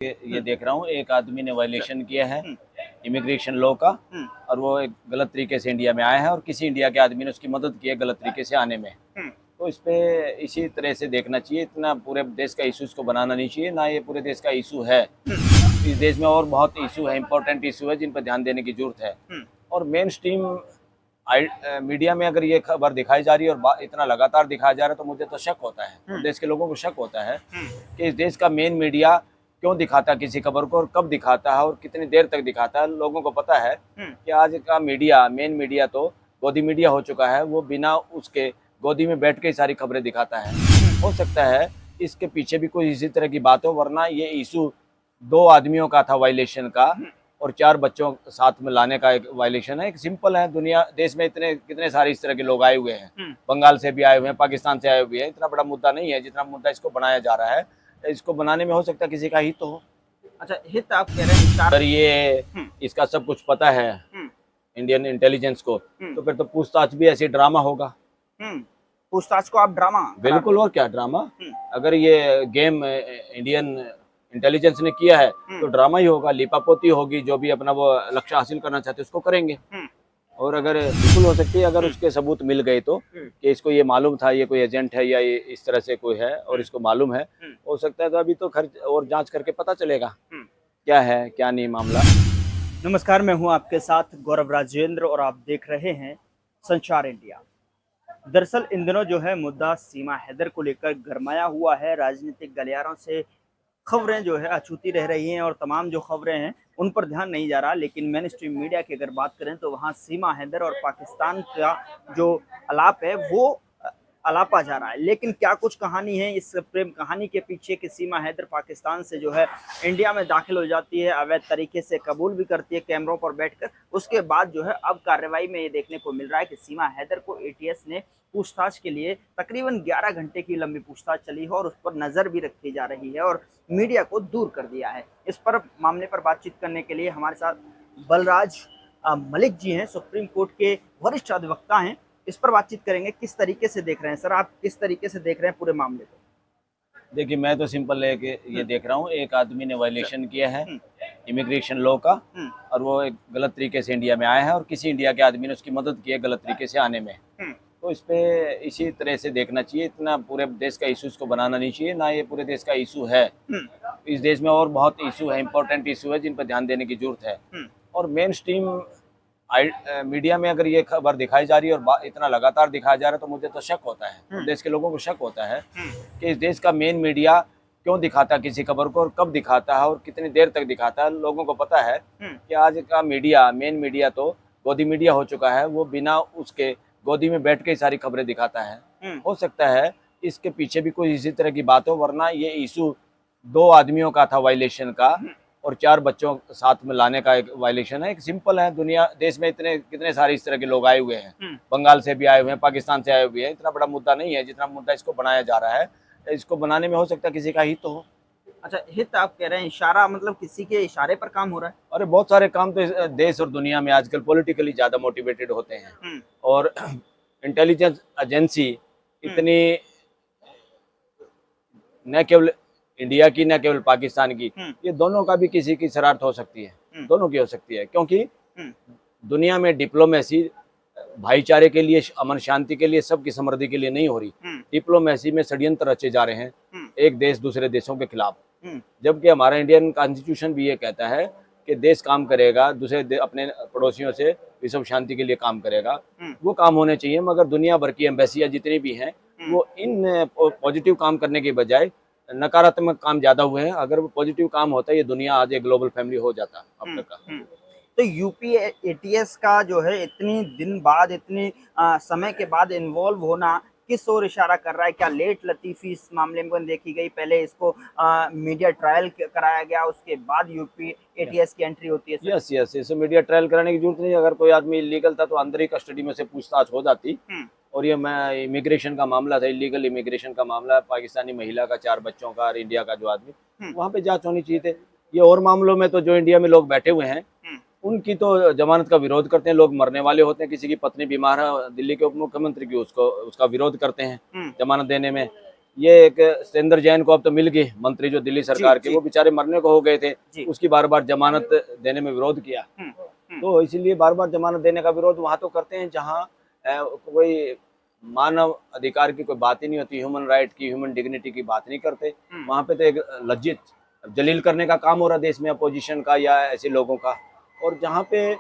ये देख रहा हूँ एक आदमी ने वायलेशन किया है इमिग्रेशन लॉ का, और वो एक गलत तरीके से इंडिया में आया है और किसी इंडिया के आदमी ने उसकी मदद की है गलत तरीके से आने में। तो इस पे इसी तरह से देखना चाहिए, इतना पूरे देश का इशू इसको बनाना नहीं चाहिए, ना ये पूरे देश का इशू है। इस देश में और बहुत इशू है, इंपॉर्टेंट इशू है जिन पर ध्यान देने की जरूरत है। और मेन स्ट्रीम मीडिया में अगर ये खबर दिखाई जा रही है और इतना लगातार दिखाया जा रहा है तो मुझे तो शक होता है, देश के लोगों को शक होता है कि इस देश का मेन मीडिया क्यों दिखाता है किसी खबर को, और कब दिखाता है और कितनी देर तक दिखाता है। लोगों को पता है कि आज का मीडिया, मेन मीडिया तो गोदी मीडिया हो चुका है, वो बिना उसके गोदी में बैठ के ही सारी खबरें दिखाता है। हो सकता है इसके पीछे भी कोई इसी तरह की बात हो, वरना ये इशू 2 आदमियों का था वायलेशन का, और 4 बच्चों साथ में लाने का एक वायलेशन है। एक सिंपल है, दुनिया देश में इतने कितने सारे इस तरह के लोग आए हुए हैं, बंगाल से भी आए हुए हैं, पाकिस्तान से आए हुए हैं। इतना बड़ा मुद्दा नहीं है जितना मुद्दा इसको बनाया जा रहा है। इसको बनाने में हो सकता है किसी का हित हो। अच्छा, हित आप कह रहे हैं? अगर ये इसका सब कुछ पता है इंडियन इंटेलिजेंस को, तो फिर तो पूछताछ भी ऐसी ड्रामा होगा। पूछताछ को आप ड्रामा? बिल्कुल, और क्या ड्रामा। अगर ये गेम इंडियन इंटेलिजेंस ने किया है तो ड्रामा ही होगा, लिपापोती होगी, जो भी अपना वो लक्ष्य हासिल करना चाहते उसको करेंगे। और अगर बिल्कुल हो सकती है अगर उसके सबूत मिल गए तो कि इसको ये मालूम था ये कोई एजेंट है या ये इस तरह से कोई है और इसको मालूम है, हो सकता है। तो अभी तो खर्च और जांच करके पता चलेगा क्या है क्या नहीं मामला। नमस्कार, मैं हूं आपके साथ गौरव राजेंद्र और आप देख रहे हैं संचार इंडिया। दरअसल इन दिनों जो है मुद्दा सीमा हैदर को लेकर गरमाया हुआ है। राजनीतिक गलियारों से खबरें जो है अछूती रह रही हैं और तमाम जो खबरें हैं उन पर ध्यान नहीं जा रहा। लेकिन मेन स्ट्रीम मीडिया की अगर बात करें तो वहाँ सीमा हैदर और पाकिस्तान का जो आलाप है वो आलापा जा रहा है। लेकिन क्या कुछ कहानी है इस प्रेम कहानी के पीछे कि सीमा हैदर पाकिस्तान से जो है इंडिया में दाखिल हो जाती है, अवैध तरीके से कबूल भी करती है कैमरों पर बैठकर। उसके बाद जो है अब कार्रवाई में ये देखने को मिल रहा है कि सीमा हैदर को एटीएस ने पूछताछ के लिए तकरीबन 11 घंटे की लंबी पूछताछ चली है और उस पर नजर भी रखी जा रही है और मीडिया को दूर कर दिया है। इस पर मामले पर बातचीत करने के लिए हमारे साथ बलराज मलिक जी हैं, सुप्रीम कोर्ट के वरिष्ठ अधिवक्ता हैं। इस पर बातचीत करेंगे। किस तरीके से देख रहे हैं सर, आप किस तरीके से देख रहे हैं पूरे मामले को? देखिए, मैं तो सिंपल है कि ये देख रहा हूँ एक आदमी ने वायलेशन किया है इमिग्रेशन लॉ का, और वो एक गलत तरीके से इंडिया में आया है और किसी इंडिया के आदमी ने उसकी मदद की है गलत तरीके से आने में। तो इस पे इसी तरह से देखना चाहिए, इतना पूरे देश का इशू इसको बनाना नहीं चाहिए, ना ये पूरे देश का इशू है। इस देश में और बहुत इशू है, इंपॉर्टेंट इशू है जिन पर ध्यान देने की जरूरत है। और मेन स्ट्रीम मीडिया में अगर ये खबर दिखाई जा रही है और इतना लगातार दिखाया जा रहा है तो मुझे तो शक होता है, देश के लोगों को शक होता है कि इस देश का मेन मीडिया क्यों दिखाता है किसी खबर को और कब दिखाता है और कितनी देर तक दिखाता है। लोगों को पता है कि आज का मीडिया, मेन मीडिया तो गोदी मीडिया हो चुका है, वो बिना उसके गोदी में बैठ के ही सारी खबरें दिखाता है। हो सकता है इसके पीछे भी कोई इसी तरह की बात हो, वरना ये इशू 2 आदमियों का था वायलेशन का, और 4 बच्चों साथ में लाने का एक वायलेशन है। एक सिंपल है, दुनिया देश में इतने कितने सारे इस तरह के लोग आए हुए हैं, बंगाल से भी आए हुए हैं, पाकिस्तान से आए हुए हैं। इतना बड़ा मुद्दा नहीं है जितना मुद्दा इसको बनाया जा रहा है। इसको बनाने में हो सकता है किसी का हित हो। अच्छा, हित आप कह रहे हैं, इशारा मतलब किसी के इशारे पर काम हो रहा है? अरे बहुत सारे काम तो देश और दुनिया में आजकल पॉलिटिकली ज्यादा मोटिवेटेड होते हैं, और इंटेलिजेंस एजेंसी इतनी न केवल इंडिया की न केवल पाकिस्तान की, ये दोनों का भी किसी की शरारत हो सकती है, दोनों की हो सकती है। क्योंकि दुनिया में डिप्लोमेसी भाईचारे के लिए, अमन शांति के लिए, सबकी समृद्धि के लिए नहीं हो रही। डिप्लोमेसी में षड्यंत्र रचे जा रहे हैं एक देश दूसरे देशों के खिलाफ, जबकि हमारा इंडियन कॉन्स्टिट्यूशन भी ये कहता है कि देश काम करेगा दूसरे अपने पड़ोसियों से विश्व शांति के लिए काम करेगा। वो काम होने चाहिए, मगर दुनिया भर की एम्बेसियां जितनी भी हैं वो इन पॉजिटिव काम करने के बजाय नकारात्मक काम ज्यादा हुए हैं। अगर वो पॉजिटिव काम होता है ये दुनिया आज एक ग्लोबल फैमिली हो जाता अब तक का। तो यूपी एटीएस का जो है इतनी दिन बाद, इतनी समय के बाद इन्वॉल्व होना किस ओर इशारा कर रहा है? क्या लेट लतीफी इस मामले में देखी गई? पहले इसको मीडिया ट्रायल कराया गया, उसके बाद यूपी एटीएस की एंट्री होती है। Yes yes yes, media trial कराने की जरूरत नहीं। अगर कोई आदमी इलीगल था तो अंदर ही कस्टडी में से पूछताछ हो जाती। और ये मैं इमिग्रेशन का मामला था, इलीगल इमिग्रेशन का मामला, पाकिस्तानी महिला का, 4 बच्चों का, और इंडिया का जो आदमी, वहाँ पे जांच होनी चाहिए थे। ये और मामलों में तो जो इंडिया में लोग बैठे हुए हैं उनकी तो जमानत का विरोध करते हैं। लोग मरने वाले होते हैं, किसी की पत्नी बीमार है, दिल्ली के उप मुख्यमंत्री की उसका विरोध करते हैं जमानत देने में। ये एक सत्येंद्र जैन को अब तो मिल गई मंत्री, जो दिल्ली सरकार के, जी। वो बेचारे मरने को हो गए थे, जी। उसकी बार बार जमानत देने में विरोध किया। तो इसीलिए बार बार जमानत देने का विरोध वहां तो करते हैं जहां कोई मानव अधिकार की कोई बात ही नहीं होती, ह्यूमन राइट की, ह्यूमन डिग्निटी की बात नहीं करते। वहां पे तो एक लज्जित जलील करने का काम हो रहा है देश में अपोजिशन का या ऐसे लोगों का। और जहाँ पे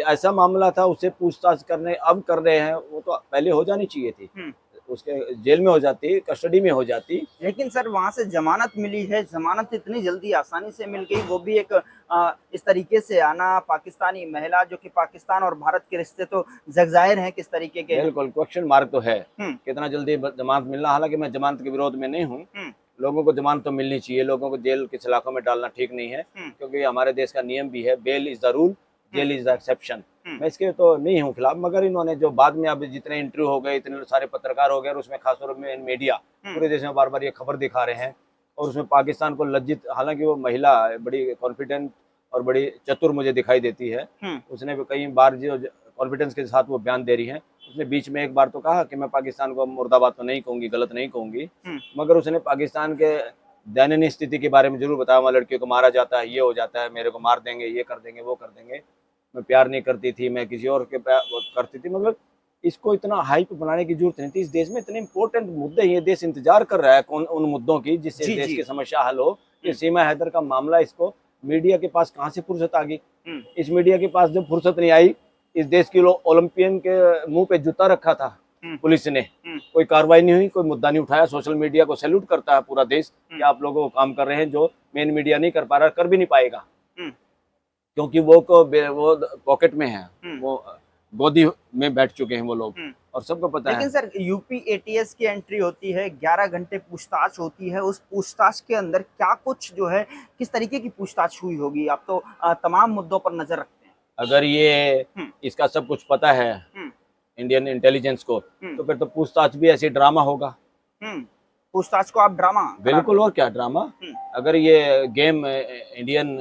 ऐसा मामला था उससे पूछताछ करने अब कर रहे हैं, वो तो पहले हो जानी चाहिए थी, उसके जेल में हो जाती, कस्टडी में हो जाती। लेकिन सर वहां से जमानत मिली है, जमानत इतनी जल्दी आसानी से मिल गई, वो भी एक इस तरीके से आना, पाकिस्तानी महिला, जो कि पाकिस्तान और भारत के रिश्ते तो जगजाहिर हैं किस तरीके के हैं। बिल्कुल क्वेश्चन मार्क तो है कितना जल्दी जमानत मिलना। हालांकि मैं जमानत के विरोध में नहीं हूँ, लोगों को जमानत तो मिलनी चाहिए, लोगों को जेल के सलाखों में डालना ठीक नहीं है, क्योंकि हमारे देश का नियम भी है, bail is the rule, jail is the exception. मैं इसके तो नहीं हूँ खिलाफ, मगर इन्होंने जो बाद में अब जितने इंटरव्यू हो गए, इतने सारे पत्रकार हो गए, और उसमें खासतौर में मीडिया पूरे देश में बार बार ये खबर दिखा रहे हैं, और उसमें पाकिस्तान को लज्जित, हालांकि वो महिला बड़ी कॉन्फिडेंट और बड़ी चतुर मुझे दिखाई देती है, उसने भी कई बार जो कॉन्फिडेंस के साथ वो बयान दे रही है, उसने बीच में एक बार तो कहा कि मैं पाकिस्तान को मुर्दाबाद तो नहीं कहूंगी, गलत नहीं कहूंगी, मगर उसने पाकिस्तान के दयनीय स्थिति के बारे में जरूर बताया, वहाँ लड़कियों को मारा जाता है, ये हो जाता है, मेरे को मार देंगे, ये कर देंगे, वो कर देंगे, मैं प्यार नहीं करती थी, मैं किसी और के करती थी। मतलब इसको इतना हाइप बनाने की जरूरत नहीं थी। इस देश में इतने इंपॉर्टेंट मुद्दे, ये देश इंतजार कर रहा है उन मुद्दों की जिससे देश की समस्या हल हो। ये सीमा हैदर का मामला, इसको मीडिया के पास कहाँ से फुर्सत आ गई? इस मीडिया के पास जब फुर्सत नहीं आई, इस देश के लोग ओलंपियन के मुंह पे जूता रखा था पुलिस ने, कोई कार्रवाई नहीं हुई, कोई मुद्दा नहीं उठाया। सोशल मीडिया को सैल्यूट करता है पूरा देश कि आप लोगों को काम कर रहे हैं जो मेन मीडिया नहीं कर पा रहा, कर भी नहीं पाएगा, क्योंकि वो पॉकेट में है, वो गोदी में बैठ चुके हैं वो लोग, और सबको पता है। लेकिन सर यूपी एटीएस की एंट्री होती है, 11 घंटे पूछताछ होती है, उस पूछताछ के अंदर क्या कुछ जो है, किस तरीके की पूछताछ हुई होगी? आप तो तमाम मुद्दों पर नजर रखते हैं। अगर ये इसका सब कुछ पता है इंडियन इंटेलिजेंस को, तो फिर तो पूछताछ भी ऐसी ड्रामा होगा। पूछताछ को आप ड्रामा? बिल्कुल, और क्या ड्रामा। अगर ये गेम इंडियन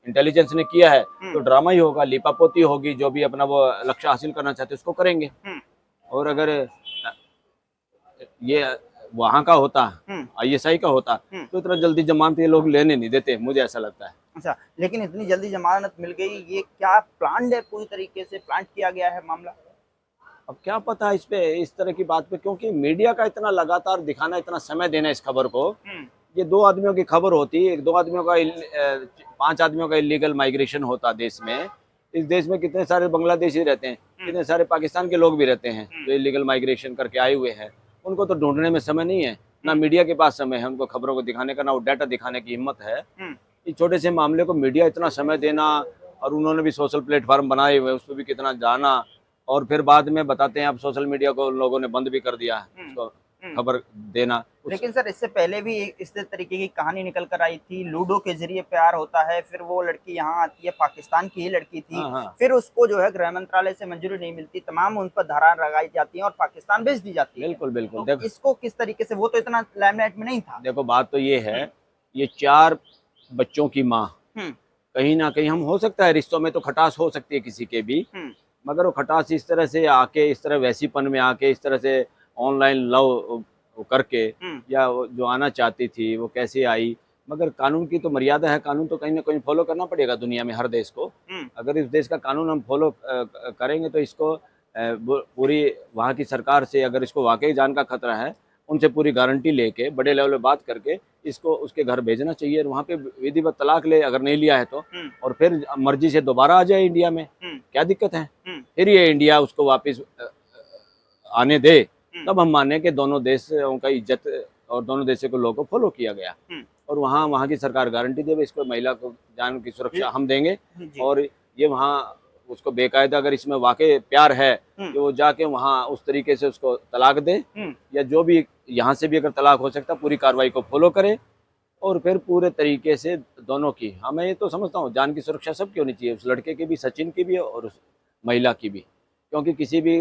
इंटेलिजेंस ने किया है तो ड्रामा ही होगा, लिपापोती होगी, जो भी अपना वो लक्ष्य हासिल करना चाहते उसको करेंगे। और अगर ये वहां का होता, आईएसआई का होता, तो इतना जल्दी जमानत ये लोग लेने नहीं देते, मुझे ऐसा लगता है। अच्छा, लेकिन इतनी जल्दी जमानत मिल गई, ये क्या प्लान है? पूरी तरीके से प्लान किया गया है मामला? अब क्या पता इस पे, इस तरह की बात पे, क्योंकि मीडिया का इतना लगातार दिखाना, इतना समय देना इस खबर को, ये 2 आदमियों की खबर होती है, 2 आदमियों का 5 आदमियों का इलीगल माइग्रेशन होता देश में। इस देश में कितने सारे बांग्लादेशी रहते हैं, कितने सारे पाकिस्तान के लोग भी रहते हैं जो इलीगल माइग्रेशन करके आए हुए हैं, उनको तो ढूंढने में समय नहीं है, ना मीडिया के पास समय है उनको खबरों को दिखाने का, ना वो डाटा दिखाने की हिम्मत है। इस छोटे से मामले को मीडिया इतना समय देना, और उन्होंने भी सोशल प्लेटफॉर्म बनाए हुए, उस पर भी कितना जाना, और फिर बाद में बताते हैं अब सोशल मीडिया को लोगों ने बंद भी कर दिया है उसको खबर देना। लेकिन सर इससे पहले भी इस तरीके की कहानी निकल कर आई थी, लूडो के जरिए प्यार होता है, फिर वो लड़की यहाँ आती है, पाकिस्तान की ही लड़की थी, फिर उसको जो है गृह मंत्रालय से मंजूरी नहीं मिलती, तमाम उन पर धारा लगाई जाती है और पाकिस्तान भेज दी जाती है। बिल्कुल बिल्कुल। तो इसको किस तरीके से, वो तो इतना लाइमलाइट में नहीं था। देखो बात तो ये है, ये 4 बच्चों की माँ, कहीं ना कहीं हम, हो सकता है रिश्तों में तो खटास हो सकती है किसी के भी, मगर वो खटास इस तरह से आके, इस तरह वैसीपन में आके, इस तरह से ऑनलाइन लव करके, या जो आना चाहती थी वो कैसे आई। मगर कानून की तो मर्यादा है, कानून तो कहीं ना कहीं फॉलो करना पड़ेगा दुनिया में हर देश को। अगर इस देश का कानून हम फॉलो करेंगे तो इसको पूरी वहाँ की सरकार से, अगर इसको वाकई जान का खतरा है, उनसे पूरी गारंटी लेके, बड़े लेवल पे बात करके इसको उसके घर भेजना चाहिए, और वहाँ पे विधिवत तलाक ले अगर नहीं लिया है तो, और फिर मर्जी से दोबारा आ जाए इंडिया में, क्या दिक्कत है? फिर ये इंडिया उसको वापस आने दे, तब हम माने कि दोनों देशों का इज्जत और दोनों देशों के लोगों को फॉलो किया गया, और वहाँ की सरकार गारंटी दे, इसको महिला को जान की सुरक्षा हम देंगे, और ये वहाँ उसको बेकायदा, अगर इसमें वाकई प्यार है कि वो जाके वहाँ उस तरीके से उसको तलाक दे, या जो भी यहाँ से भी अगर तलाक हो सकता, पूरी कार्रवाई को फॉलो करे, और फिर पूरे तरीके से दोनों की, हमें ये तो समझता हूँ जान की सुरक्षा सबकी होनी चाहिए, उस लड़के की भी, सचिन की भी, और उस महिला की भी, क्योंकि किसी भी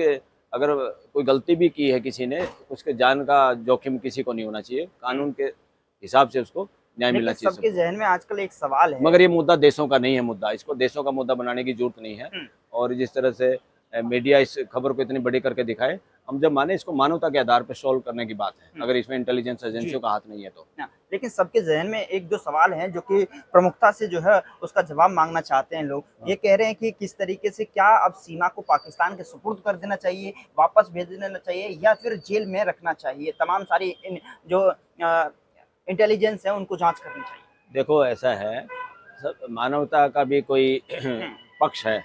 अगर कोई गलती भी की है किसी ने, उसके जान का जोखिम किसी को नहीं होना चाहिए, कानून के हिसाब से उसको न्याय मिलना चाहिए। सबके जहन में आजकल एक सवाल है, मगर ये मुद्दा देशों का नहीं है, मुद्दा, इसको देशों का मुद्दा बनाने की जरूरत नहीं है। और जिस तरह से मीडिया इस खबर को इतनी बड़ी करके दिखाए, हम जब माने इसको मानवता के आधार पर सोल्व करने की बात है, अगर इसमें इंटेलिजेंस एजेंसियों का हाथ नहीं है तो। हाँ, लेकिन सबके जहन में एक दो सवाल हैं जो कि प्रमुखता से जो है उसका जवाब मांगना चाहते हैं लोग। ये कह रहे हैं कि किस तरीके से क्या अब सीमा को पाकिस्तान के सुपुर्द कर देना चाहिए, वापस भेज देना चाहिए या फिर जेल में रखना चाहिए, तमाम सारी जो इंटेलिजेंस है उनको जांच करनी चाहिए। देखो ऐसा है, सब मानवता का भी कोई पक्ष है,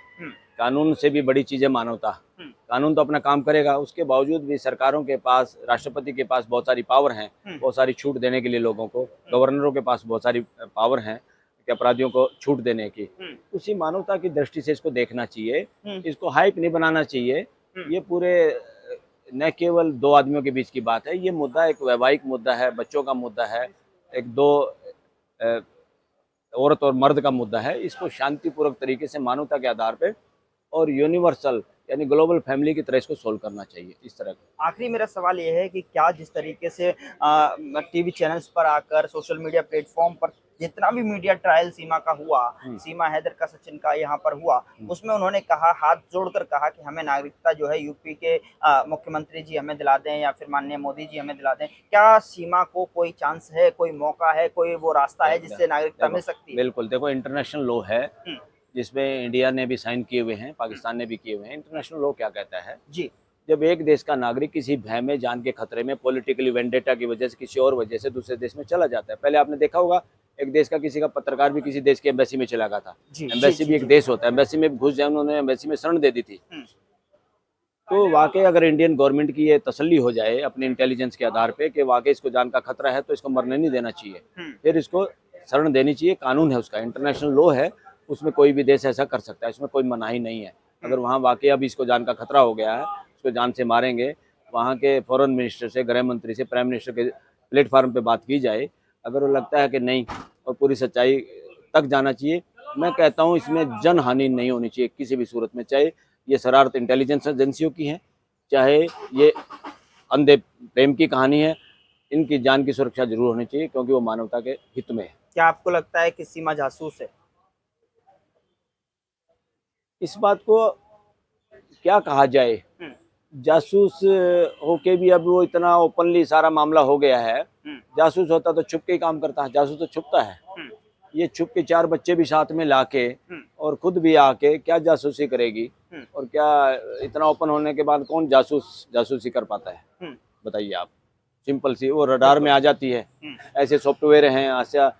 कानून से भी बड़ी चीज़ है मानवता। कानून तो अपना काम करेगा, उसके बावजूद भी सरकारों के पास, राष्ट्रपति के पास बहुत सारी पावर हैं, बहुत सारी छूट देने के लिए लोगों को, गवर्नरों के पास बहुत सारी पावर हैं कि अपराधियों को छूट देने की। उसी मानवता की दृष्टि से इसको देखना चाहिए, इसको हाइप नहीं बनाना चाहिए। ये पूरे न केवल दो आदमियों के बीच की बात है, ये मुद्दा एक वैवाहिक मुद्दा है, बच्चों का मुद्दा है, एक दो औरत और मर्द का मुद्दा है। इसको शांतिपूर्वक तरीके से मानवता के आधार पे और यूनिवर्सल यानी ग्लोबल फैमिली की तरह इसको सोल्व करना चाहिए इस तरह का। आखिरी मेरा सवाल ये है कि क्या जिस तरीके से टीवी चैनल्स पर आकर, सोशल मीडिया प्लेटफॉर्म पर जितना भी मीडिया ट्रायल सीमा का हुआ, सीमा हैदर का, सचिन का यहाँ पर हुआ, उसमें उन्होंने कहा, हाथ जोड़कर कहा कि हमें नागरिकता जो है यूपी के मुख्यमंत्री जी हमें दिला दें या फिर माननीय मोदी जी हमें दिला दें। क्या सीमा को कोई चांस है, कोई मौका है, कोई वो रास्ता है जिससे नागरिकता मिल सकती है? बिल्कुल, देखो इंटरनेशनल लॉ है जिसमें इंडिया ने भी साइन किए हुए हैं, पाकिस्तान ने भी किए हुए हैं। इंटरनेशनल लॉ क्या कहता है जी, जब एक देश का नागरिक किसी भय में, जान के खतरे में, पॉलिटिकली वेंडेटा की वजह से, किसी और वजह से दूसरे देश में चला जाता है। पहले आपने देखा होगा एक देश का किसी का पत्रकार भी किसी देश की एम्बेसी में चला गया था। एम्बेसी भी एक देश होता है, एम्बेसी में घुस जाए, उन्होंने एम्बेसी में शरण दे दी थी। तो वाकई अगर इंडियन गवर्नमेंट की ये तसल्ली हो जाए अपने इंटेलिजेंस के आधार पे कि वाकई इसको जान का खतरा है तो इसको मरने नहीं देना चाहिए, फिर इसको शरण देनी चाहिए। कानून है उसका, इंटरनेशनल लॉ है, उसमें कोई भी देश ऐसा कर सकता है, इसमें कोई मनाही नहीं है। अगर वहाँ वाकई अब इसको जान का खतरा हो गया है, उसको जान से मारेंगे, वहाँ के फॉरेन मिनिस्टर से, गृह मंत्री से, प्राइम मिनिस्टर के प्लेटफार्म पे बात की जाए, अगर वो लगता है कि नहीं और पूरी सच्चाई तक जाना चाहिए, मैं कहता हूँ इसमें जन हानि नहीं होनी चाहिए किसी भी सूरत में। चाहे ये शरारत इंटेलिजेंस एजेंसियों की है, चाहे ये अंधे प्रेम की कहानी है, इनकी जान की सुरक्षा जरूर होनी चाहिए क्योंकि वो मानवता के हित में है। क्या आपको लगता है कि सीमा जासूस है? इस बात को क्या कहा जाए, जासूस होके भी अब वो इतना ओपनली सारा मामला हो गया है। जासूस होता तो छुप के ही काम करता है, जासूस तो छुपता है। ये छुप के 4 बच्चे भी साथ में लाके और खुद भी आके क्या जासूसी करेगी, और क्या इतना ओपन होने के बाद कौन जासूसी कर पाता है बताइए आप। सिंपल सी वो रडार में आ जाती है। ऐसे सॉफ्टवेयर हैं, ऐसा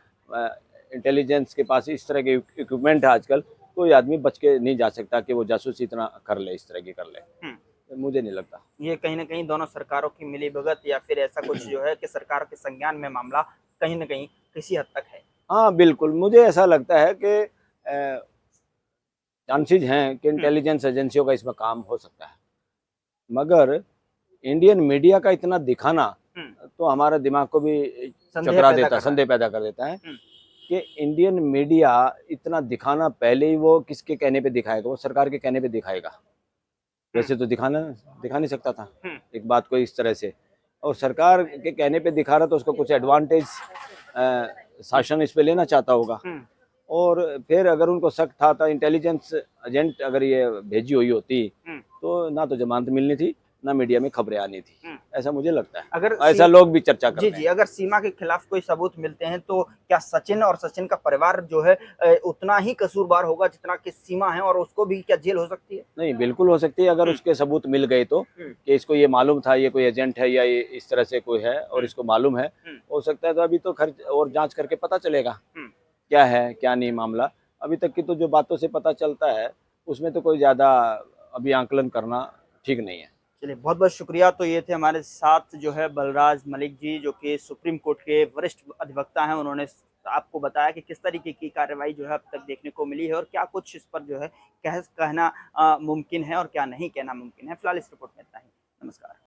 इंटेलिजेंस के पास इस तरह के इक्विपमेंट है आजकल, कोई आदमी बच के नहीं जा सकता कि वो जासूसी इतना कर ले, इस तरह की कर ले। मुझे नहीं लगता। ये कहीं ना कहीं दोनों सरकारों की मिलीभगत या फिर ऐसा कुछ जो है कि सरकार के संज्ञान में मामला कहीं ना कहीं किसी हद तक है। हाँ बिल्कुल, मुझे ऐसा लगता है कि चांसेज हैं कि इंटेलिजेंस एजेंसियों का इसमें काम हो सकता है, मगर इंडियन मीडिया का इतना दिखाना तो हमारे दिमाग को भी चकरा देता, संदेह पैदा कर देता है कि इंडियन मीडिया इतना दिखाना, पहले ही वो किसके कहने पे दिखाएगा, वो सरकार के कहने पे दिखाएगा। वैसे तो दिखा नहीं सकता था एक बात को इस तरह से, और सरकार के कहने पे दिखा रहा तो उसको कुछ एडवांटेज शासन इस पे लेना चाहता होगा। और फिर अगर उनको शक था इंटेलिजेंस एजेंट अगर ये भेजी हुई होती तो ना तो जमानत मिलनी थी, ना मीडिया में खबरें आनी थी, ऐसा मुझे लगता है। अगर ऐसा लोग भी चर्चा करते हैं। जी, अगर सीमा के खिलाफ कोई सबूत मिलते हैं तो क्या सचिन और सचिन का परिवार जो है उतना ही कसूरवार होगा जितना कि सीमा है, और उसको भी क्या जेल हो सकती है? नहीं, बिल्कुल हो सकती है अगर उसके सबूत मिल गए तो, कि इसको ये मालूम था ये कोई एजेंट है या ये इस तरह से कोई है और इसको मालूम है, हो सकता है। तो अभी तो खर्च और जांच करके पता चलेगा क्या है क्या नहीं मामला। अभी तक की तो जो बातों से पता चलता है उसमें तो कोई ज़्यादा अभी आंकलन करना ठीक नहीं है। चलिए, बहुत बहुत शुक्रिया। तो ये थे हमारे साथ जो है बलराज मलिक जी, जो कि सुप्रीम कोर्ट के वरिष्ठ अधिवक्ता हैं। उन्होंने आपको बताया कि किस तरीके की कार्रवाई जो है अब तक देखने को मिली है और क्या कुछ इस पर जो है कहना मुमकिन है और क्या नहीं कहना मुमकिन है। फिलहाल इस रिपोर्ट में इतना ही। नमस्कार।